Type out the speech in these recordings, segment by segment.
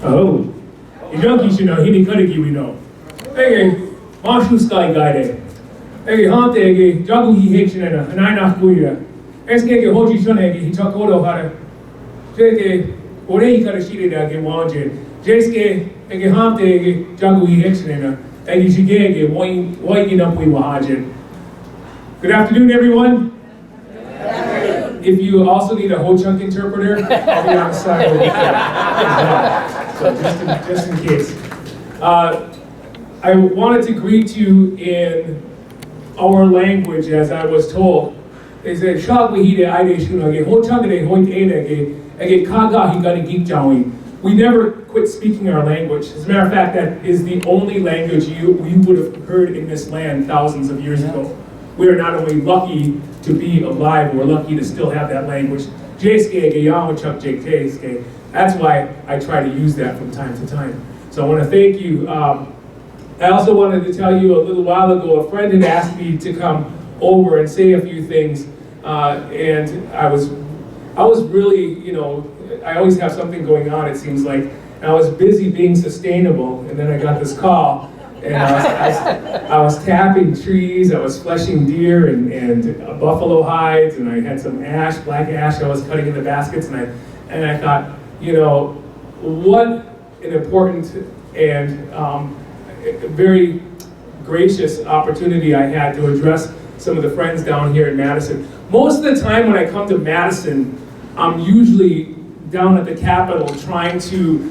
Oh, junkie should know, he kadiki we know. Ege, Marshu Sky Guide. Ege, Hante, Ege, Jagu he Hichinena, and I not Guida. Eskege Hoji Shunegi, he took Odo Hara. Jake, Orei Karashida, Ege Wanje. Jeske, Ege Hante, Ege, Jagu he Hichinena. Ege Shigege, Waking up we Wahajin. Good afternoon, everyone. If you also need a Ho-Chunk interpreter, I'll be on the side over here. So just in case. I wanted to greet you in our language, as I was told. They said, we never quit speaking our language. As a matter of fact, that is the only language you would have heard in this land thousands of years ago. We are not only lucky to be alive, we're lucky to still have that language. That's why I try to use that from time to time. So I want to thank you. I also wanted to tell you a little while ago, a friend had asked me to come over and say a few things, and I was really, I always have something going on, it seems like. And I was busy being sustainable, and then I got this call. And I was tapping trees, I was fleshing deer and buffalo hides, and I had some ash, black ash I was cutting in the baskets, and I thought, what an important and very gracious opportunity I had to address some of the friends down here in Madison. Most of the time when I come to Madison, I'm usually down at the Capitol trying to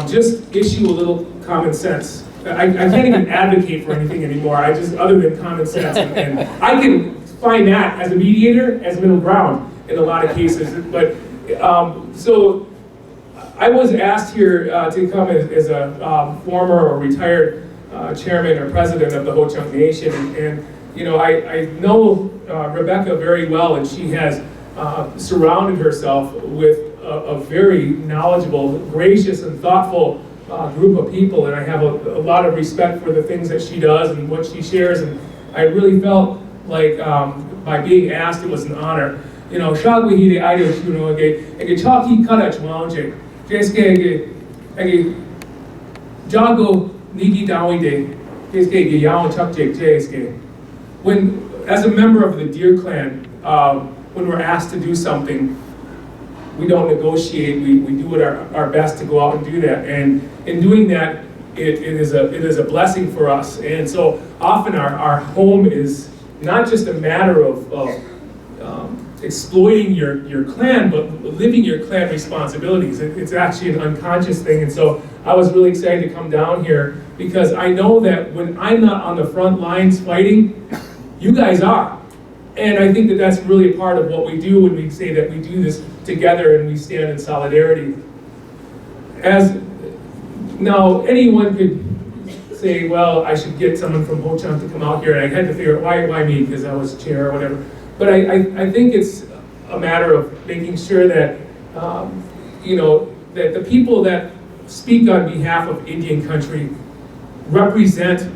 just issue a little common sense. I can't even advocate for anything anymore. Other than common sense, and I can find that as a mediator, as middle ground in a lot of cases. But so I was asked here to come as a former or retired chairman or president of the Ho-Chunk Nation, and I know Rebecca very well, and she has surrounded herself with a very knowledgeable, gracious, and thoughtful group of people, and I have a lot of respect for the things that she does and what she shares, and I really felt like by being asked, it was an honor. Shagwihide Ido Shuno Ege Chalky Kadach Mounje, Jeske Jago Niki Dawide, Jeske Yao Chukjek Jeske. When, as a member of the Deer Clan, when we're asked to do something, we don't negotiate, we do our best to go out and do that. And in doing that, it is a blessing for us. And so often our home is not just a matter of exploiting your clan, but living your clan responsibilities. It's actually an unconscious thing. And so I was really excited to come down here because I know that when I'm not on the front lines fighting, you guys are. And I think that that's really a part of what we do when we say that we do this together and we stand in solidarity. Now, anyone could say, well, I should get someone from Ho-Chunk to come out here, and I had to figure out why me, because I was chair or whatever. But I think it's a matter of making sure that, that the people that speak on behalf of Indian country represent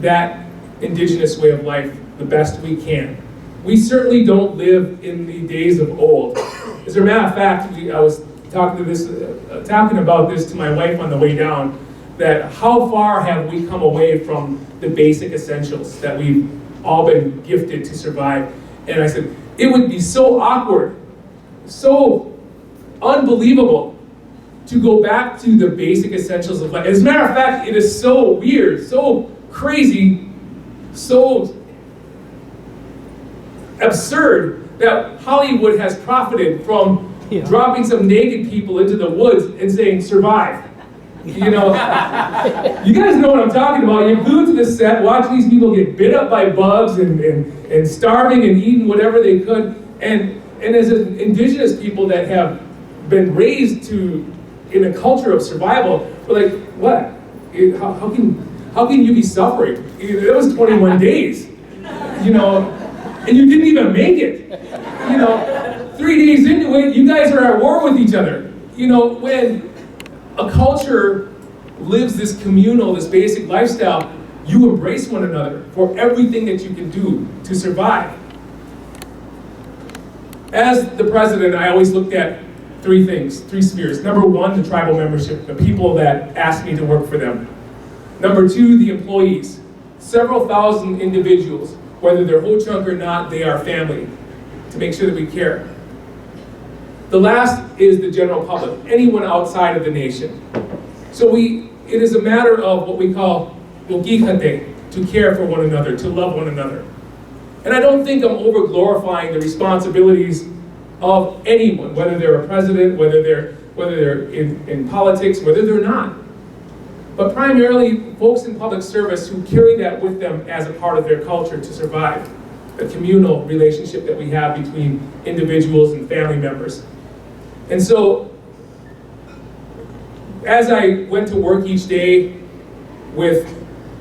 that indigenous way of life the best we can. We certainly don't live in the days of old. As a matter of fact, I was talking about this to my wife on the way down, that how far have we come away from the basic essentials that we've all been gifted to survive? And I said, it would be so awkward, so unbelievable to go back to the basic essentials of life. As a matter of fact, it is so weird, so crazy, so absurd that Hollywood has profited from dropping some naked people into the woods and saying, survive. You guys know what I'm talking about. You're glued to the set, watching these people get bit up by bugs and starving and eating whatever they could. And as indigenous people that have been raised in a culture of survival, we're like, what? How can you be suffering? It was 21 days, and you didn't even make it. 3 days into it, you guys are at war with each other. When a culture lives this communal, this basic lifestyle, you embrace one another for everything that you can do to survive. As the president, I always looked at three things, three spheres. Number one, the tribal membership, the people that ask me to work for them. Number two, the employees. Several thousand individuals, whether they're Ho-Chunk or not, they are family, to make sure that we care. The last is the general public, anyone outside of the nation. So it is a matter of what we call wokihate, to care for one another, to love one another. And I don't think I'm over-glorifying the responsibilities of anyone, whether they're a president, whether they're in politics, whether they're not. But primarily, folks in public service who carry that with them as a part of their culture to survive. The communal relationship that we have between individuals and family members. And so, as I went to work each day with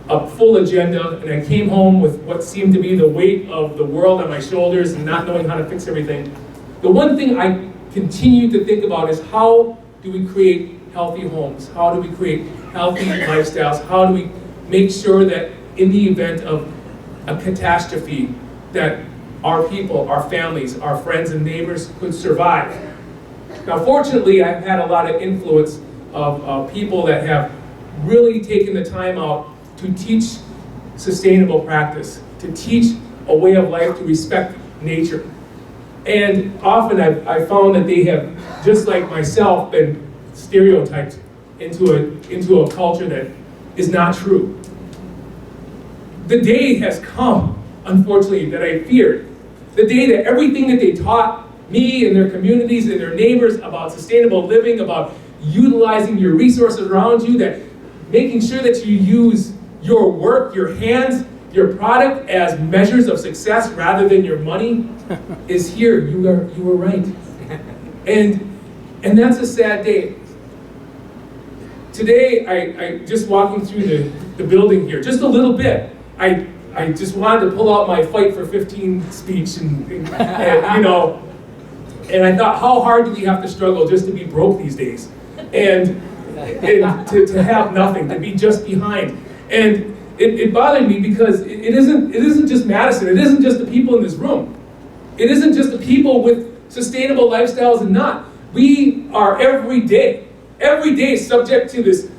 a full agenda, and I came home with what seemed to be the weight of the world on my shoulders and not knowing how to fix everything, the one thing I continue to think about is how do we create healthy homes? How do we create healthy lifestyles? How do we make sure that in the event of a catastrophe, that our people, our families, our friends and neighbors could survive? Now, fortunately, I've had a lot of influence of people that have really taken the time out to teach sustainable practice, to teach a way of life, to respect nature. And often I've found that they have, just like myself, been stereotyped into a culture that is not true. The day has come, unfortunately, that I feared. The day that everything that they taught me and their communities and their neighbors about sustainable living, about utilizing your resources around you, that making sure that you use your work, your hands, your product as measures of success rather than your money is here. You were right. And that's a sad day. Today, I just walking through the building here, just a little bit, I just wanted to pull out my Fight for 15 speech and you know, and I thought, how hard do we have to struggle just to be broke these days? And to have nothing, to be just behind. And it bothered me because it isn't just Madison, it isn't just the people in this room. It isn't just the people with sustainable lifestyles and not. We are every day subject to this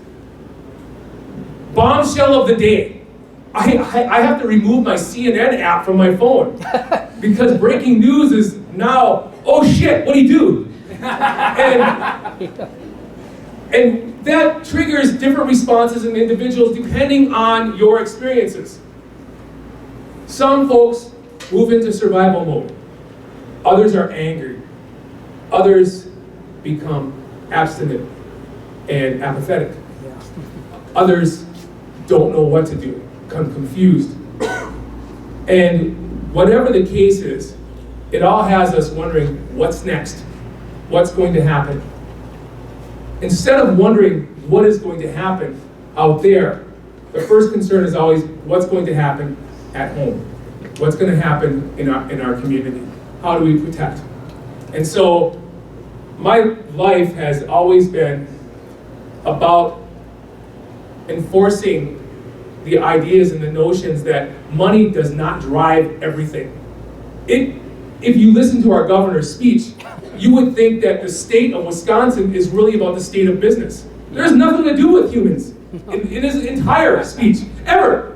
bombshell of the day. I have to remove my CNN app from my phone because breaking news is now, oh shit, what do you do? And that triggers different responses in individuals depending on your experiences. Some folks move into survival mode. Others are angry. Others become abstinent and apathetic. Others don't know what to do, become confused. And whatever the case is, it all has us wondering, what's next? What's going to happen? Instead of wondering what is going to happen out there, the first concern is always what's going to happen at home. What's going to happen in our community? How do we protect? And so my life has always been about enforcing the ideas and the notions that money does not drive everything. If you listen to our governor's speech, you would think that the state of Wisconsin is really about the state of business. There's nothing to do with humans in his entire speech, ever.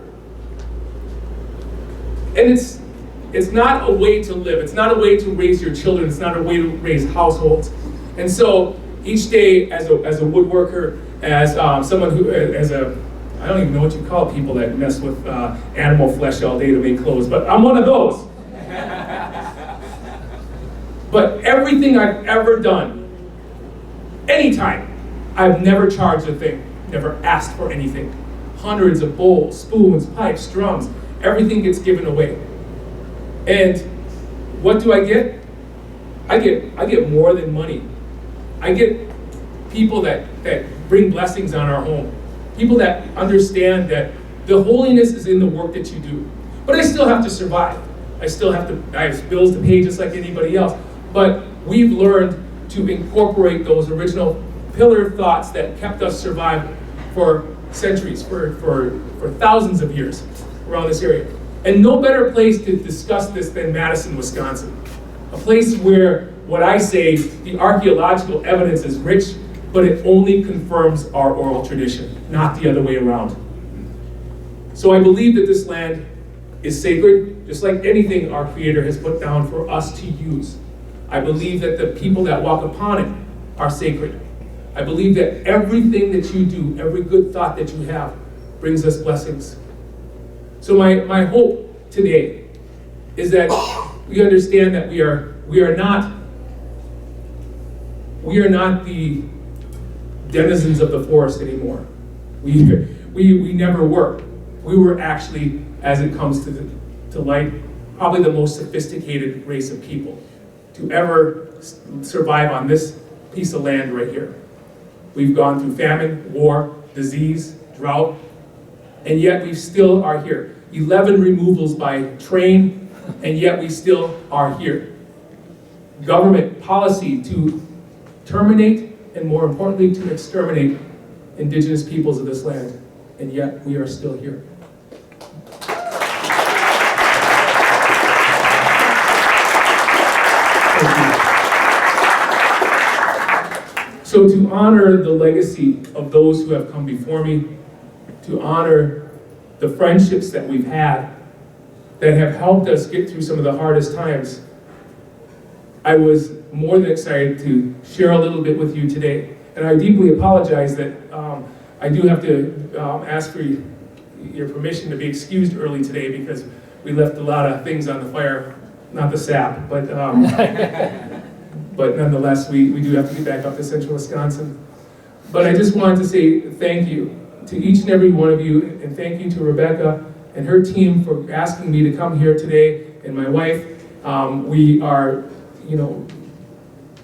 And it's not a way to live. It's not a way to raise your children. It's not a way to raise households. And so each day, as a woodworker, as someone who, I don't even know what you call people that mess with animal flesh all day to make clothes, but I'm one of those. But everything I've ever done, anytime, I've never charged a thing, never asked for anything. Hundreds of bowls, spoons, pipes, drums, everything gets given away. And what do I get? I get more than money. I get people that bring blessings on our home. People that understand that the holiness is in the work that you do. But I still have to survive. I have bills to pay just like anybody else. But we've learned to incorporate those original pillar thoughts that kept us survive for centuries, for thousands of years around this area. And no better place to discuss this than Madison, Wisconsin. A place where what I say, the archaeological evidence is rich, but it only confirms our oral tradition, not the other way around. So I believe that this land is sacred, just like anything our Creator has put down for us to use. I believe that the people that walk upon it are sacred. I believe that everything that you do, every good thought that you have, brings us blessings. So my hope today is that we understand that we are not the denizens of the forest anymore. We never were. We were actually, as it comes to light, probably the most sophisticated race of people to ever survive on this piece of land right here. We've gone through famine, war, disease, drought, and yet we still are here. 11 removals by train, and yet we still are here. Government policy to terminate, and more importantly, to exterminate indigenous peoples of this land, and yet we are still here. So to honor the legacy of those who have come before me, to honor the friendships that we've had that have helped us get through some of the hardest times, I was more than excited to share a little bit with you today. And I deeply apologize that I do have to ask for your permission to be excused early today because we left a lot of things on the fire, not the sap, but but nonetheless, we do have to get back up to central Wisconsin. But I just wanted to say thank you to each and every one of you, and thank you to Rebecca and her team for asking me to come here today, and my wife. We are, you know,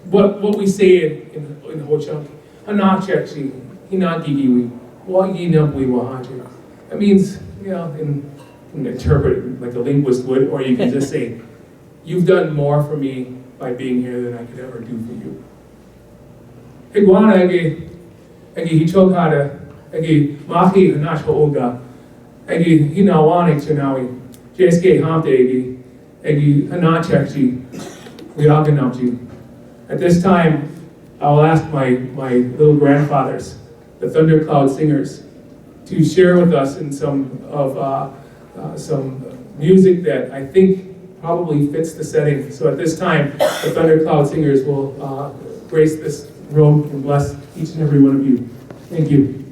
what we say in Ho-Chunk, Hanakchechi, Hinagigiwi, Waginampui Wahaji. That means, you know, you can interpret it like a linguist would, or you can just say, you've done more for me by being here than I could ever do for you. Higuana agi hichokada, agi mahi hanash hooga, agi hinawanik chanawi, jeske hamte agi hanachakchi, wiaganamchi. At this time, I will ask my little grandfathers, the Thundercloud Singers, to share with us in some music that I think probably fits the setting. So at this time, the Thundercloud Singers will grace this room and bless each and every one of you. Thank you.